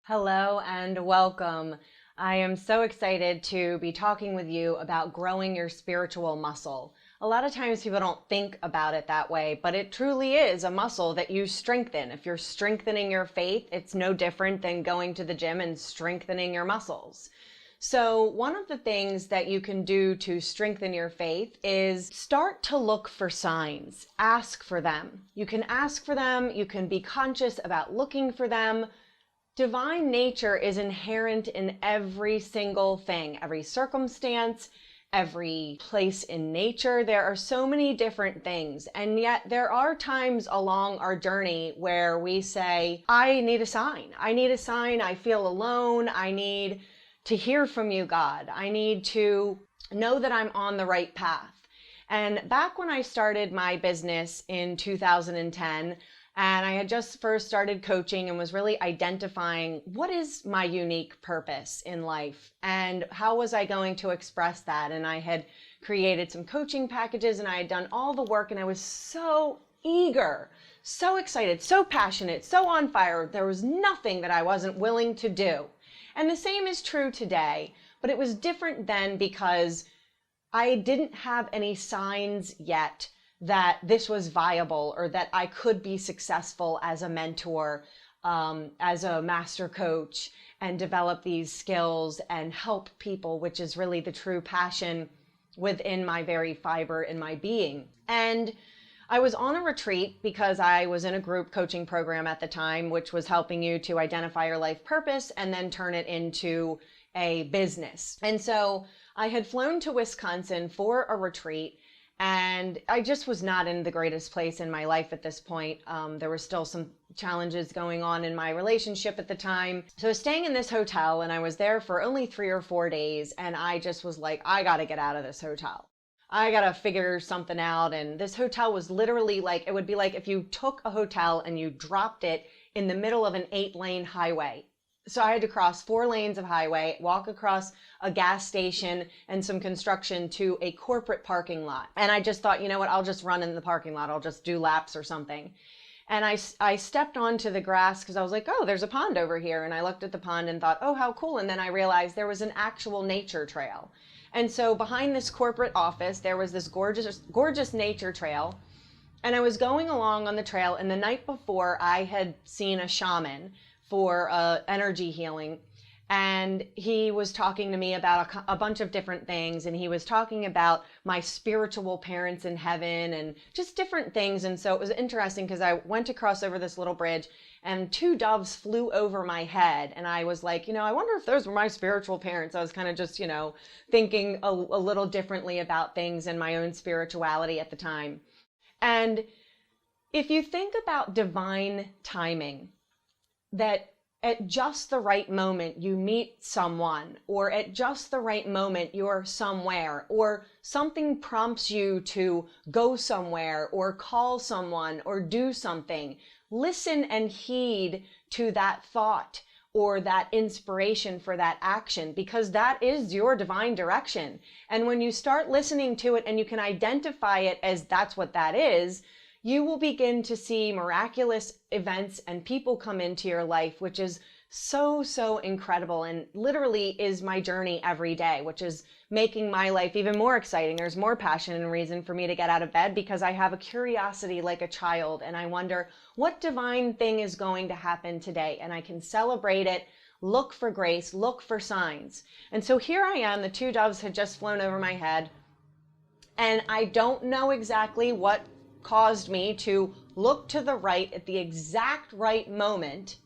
Hello and welcome. I am so excited to be talking with you about growing your spiritual muscle. A lot of times people don't think about it that way, but it truly is a muscle that you strengthen. If you're strengthening your faith, it's no different than going to the gym and strengthening your muscles. So one of the things that you can do to strengthen your faith is start to look for signs. Ask for them. You can ask for them. You can be conscious about looking for them. Divine nature is inherent in every single thing, every circumstance, every place in nature. There are so many different things, and yet there are times along our journey where we say, I need a sign. I need a sign. I feel alone. I need to hear from you, God. I need to know that I'm on the right path. And back when I started my business in 2010, and I had just first started coaching and was really identifying what is my unique purpose in life and how was I going to express that. And I had created some coaching packages and I had done all the work and I was so eager, so excited, so passionate, so on fire. There was nothing that I wasn't willing to do. And the same is true today, but it was different then because I didn't have any signs yet that this was viable or that I could be successful as a mentor, as a master coach, and develop these skills and help people, which is really the true passion within my very fiber in my being. And I was on a retreat because I was in a group coaching program at the time, which was helping you to identify your life purpose and then turn it into a business. And so I had flown to Wisconsin for a retreat. And I just was not in the greatest place in my life at this point. There were still some challenges going on in my relationship at the time. So I was staying in this hotel and I was there for only 3 or 4 days. And I just was like, I got to get out of this hotel. I got to figure something out. And this hotel was literally like, it would be like if you took a hotel and you dropped it in the middle of an 8-lane highway. So I had to cross 4 lanes of highway, walk across a gas station and some construction to a corporate parking lot. And I just thought, you know what, I'll just run in the parking lot. I'll just do laps or something. And I stepped onto the grass because I was like, oh, there's a pond over here. And I looked at the pond and thought, oh, how cool. And then I realized there was an actual nature trail. And so behind this corporate office, there was this gorgeous nature trail. And I was going along on the trail. And the night before, I had seen a shaman for energy healing. And he was talking to me about a bunch of different things. And he was talking about my spiritual parents in heaven and just different things. And so it was interesting because I went to cross over this little bridge and 2 doves flew over my head. And I was like, I wonder if those were my spiritual parents. I was kind of just, thinking a little differently about things and my own spirituality at the time. And if you think about divine timing, that at just the right moment you meet someone, or at just the right moment you're somewhere, or something prompts you to go somewhere or call someone or do something, listen and heed to that thought or that inspiration for that action, because that is your divine direction. And when you start listening to it and you can identify it as that's what that is, you will begin to see miraculous events and people come into your life, which is so, so incredible and literally is my journey every day, which is making my life even more exciting. There's more passion and reason for me to get out of bed because I have a curiosity like a child and I wonder what divine thing is going to happen today, and I can celebrate it, look for grace, look for signs. And so here I am, the 2 doves had just flown over my head, and I don't know exactly what caused me to look to the right at the exact right moment,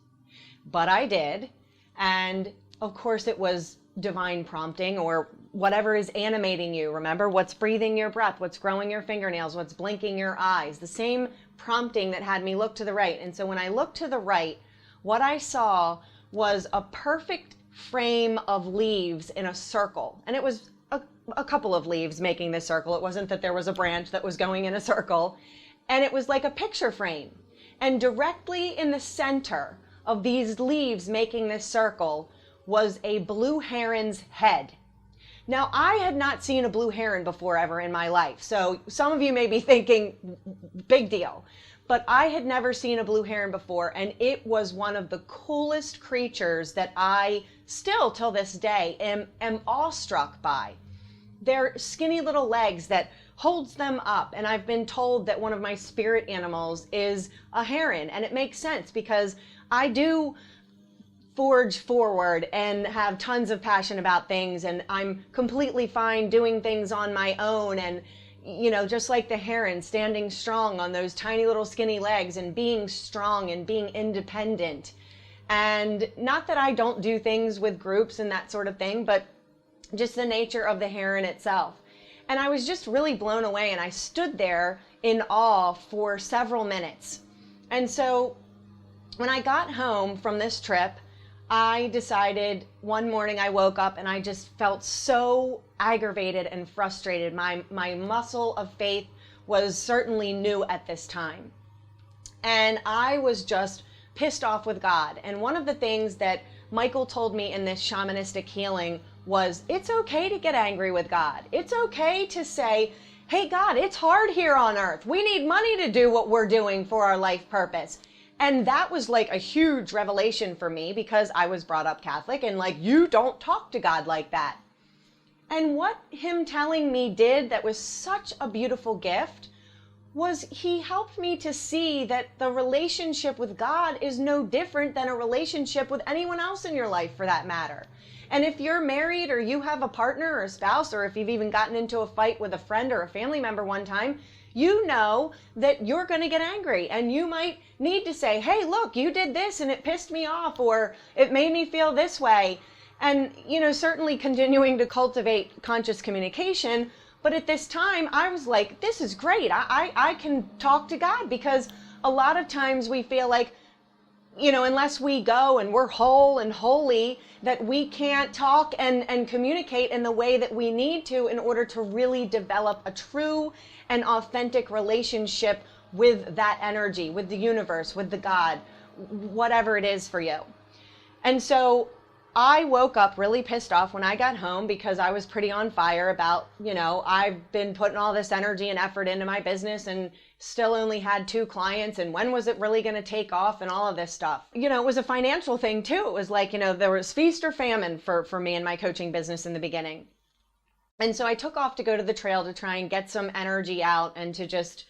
but I did. And of course it was divine prompting, or whatever is animating you. Remember, what's breathing your breath, what's growing your fingernails, what's blinking your eyes, the same prompting that had me look to the right. And so when I looked to the right, what I saw was a perfect frame of leaves in a circle. And it was a couple of leaves making this circle. It wasn't that there was a branch that was going in a circle. And it was like a picture frame. And directly in the center of these leaves making this circle was a blue heron's head. Now, I had not seen a blue heron before ever in my life. So some of you may be thinking, big deal. but I had never seen a blue heron before, and it was one of the coolest creatures that I still till this day am awestruck by. Their skinny little legs that holds them up, and I've been told that one of my spirit animals is a heron, and it makes sense because I do forge forward and have tons of passion about things, and I'm completely fine doing things on my own, and just like the heron, standing strong on those tiny little skinny legs and being strong and being independent. And not that I don't do things with groups and that sort of thing, but just the nature of the heron itself. And I was just really blown away, and I stood there in awe for several minutes. And so when I got home from this trip, I decided one morning I woke up and I just felt so aggravated and frustrated. My muscle of faith was certainly new at this time. And I was just pissed off with God. And one of the things that Michael told me in this shamanistic healing was, it's okay to get angry with God. It's okay to say, hey God, it's hard here on earth. We need money to do what we're doing for our life purpose. And that was like a huge revelation for me because I was brought up Catholic, and like, you don't talk to God like that. And what him telling me did that was such a beautiful gift was he helped me to see that the relationship with God is no different than a relationship with anyone else in your life, for that matter. And if you're married, or you have a partner or a spouse, or if you've even gotten into a fight with a friend or a family member one time, you know that you're going to get angry, and you might need to say, hey, look, you did this and it pissed me off, or it made me feel this way. And, certainly continuing to cultivate conscious communication. But at this time, I was like, this is great. I can talk to God, because a lot of times we feel like, unless we go and we're whole and holy, that we can't talk and communicate in the way that we need to in order to really develop a true and authentic relationship with that energy, with the universe, with the God, whatever it is for you. And so I woke up really pissed off when I got home, because I was pretty on fire about, I've been putting all this energy and effort into my business and still only had 2 clients, and when was it really going to take off, and all of this stuff. It was a financial thing too. It was like, there was feast or famine for me and my coaching business in the beginning. And so I took off to go to the trail to try and get some energy out and to just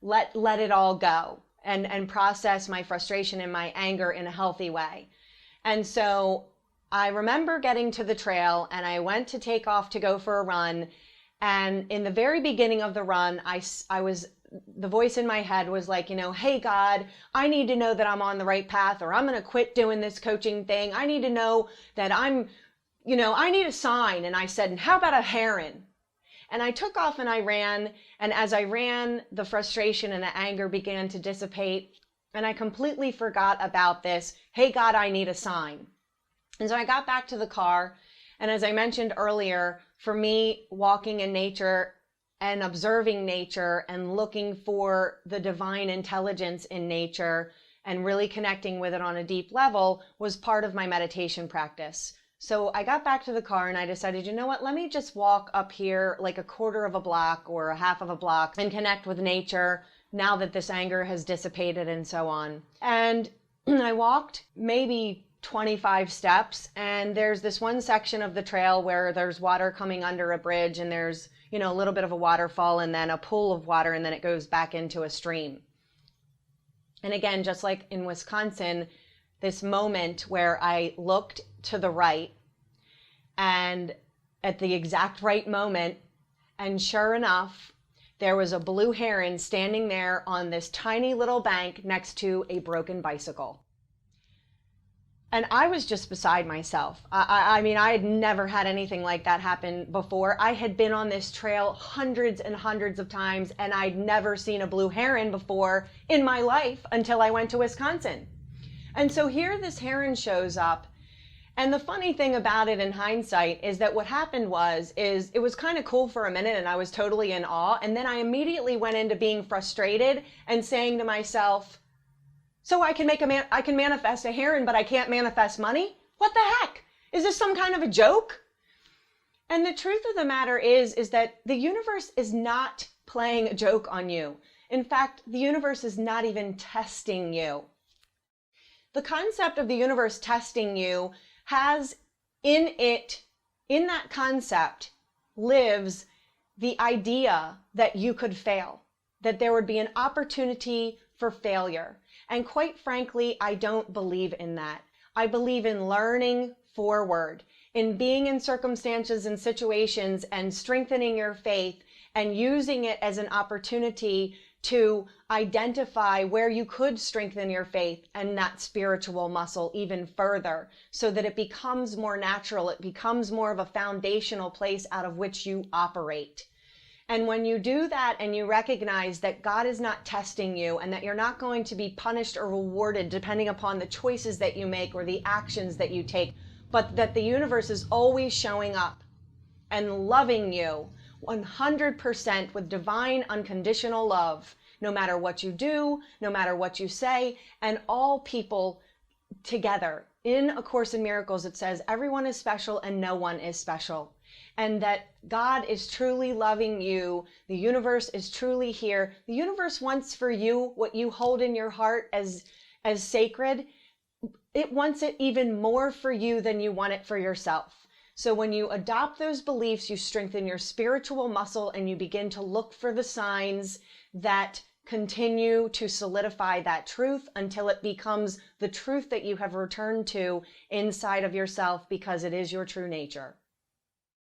let it all go and process my frustration and my anger in a healthy way. And so I remember getting to the trail, and I went to take off to go for a run. And in the very beginning of the run, the voice in my head was like, hey God, I need to know that I'm on the right path, or I'm going to quit doing this coaching thing. I need to know that I need a sign. And I said, and how about a heron? And I took off and I ran. And as I ran, the frustration and the anger began to dissipate. And I completely forgot about this, hey God, I need a sign. And so I got back to the car. And as I mentioned earlier, for me, walking in nature and observing nature and looking for the divine intelligence in nature and really connecting with it on a deep level was part of my meditation practice. So I got back to the car and I decided, you know what, let me just walk up here like a quarter of a block or a half of a block and connect with nature now that this anger has dissipated and so on. And I walked maybe 25 steps, and there's this one section of the trail where there's water coming under a bridge, and there's, a little bit of a waterfall and then a pool of water, and then it goes back into a stream. And again, just like in Wisconsin, this moment where I looked to the right, and at the exact right moment, and sure enough, there was a blue heron standing there on this tiny little bank next to a broken bicycle. And I was just beside myself. I mean, I had never had anything like that happen before. I had been on this trail hundreds and hundreds of times, and I'd never seen a blue heron before in my life until I went to Wisconsin. And so here this heron shows up. And the funny thing about it in hindsight is that what happened is it was kind of cool for a minute, and I was totally in awe. And then I immediately went into being frustrated and saying to myself, so I can manifest a heron, but I can't manifest money? What the heck? Is this some kind of a joke? And the truth of the matter is that the universe is not playing a joke on you. In fact, the universe is not even testing you. The concept of the universe testing you has in that concept lives the idea that you could fail, that there would be an opportunity for failure. And quite frankly, I don't believe in that. I believe in learning forward, in being in circumstances and situations and strengthening your faith and using it as an opportunity to identify where you could strengthen your faith and that spiritual muscle even further so that it becomes more natural. It becomes more of a foundational place out of which you operate. And when you do that and you recognize that God is not testing you and that you're not going to be punished or rewarded depending upon the choices that you make or the actions that you take, but that the universe is always showing up and loving you 100% with divine unconditional love, no matter what you do, no matter what you say, and all people together. In A Course in Miracles, it says everyone is special and no one is special. And that God is truly loving you. The universe is truly here. The universe wants for you what you hold in your heart as sacred. It wants it even more for you than you want it for yourself. So when you adopt those beliefs, you strengthen your spiritual muscle and you begin to look for the signs that continue to solidify that truth until it becomes the truth that you have returned to inside of yourself because it is your true nature.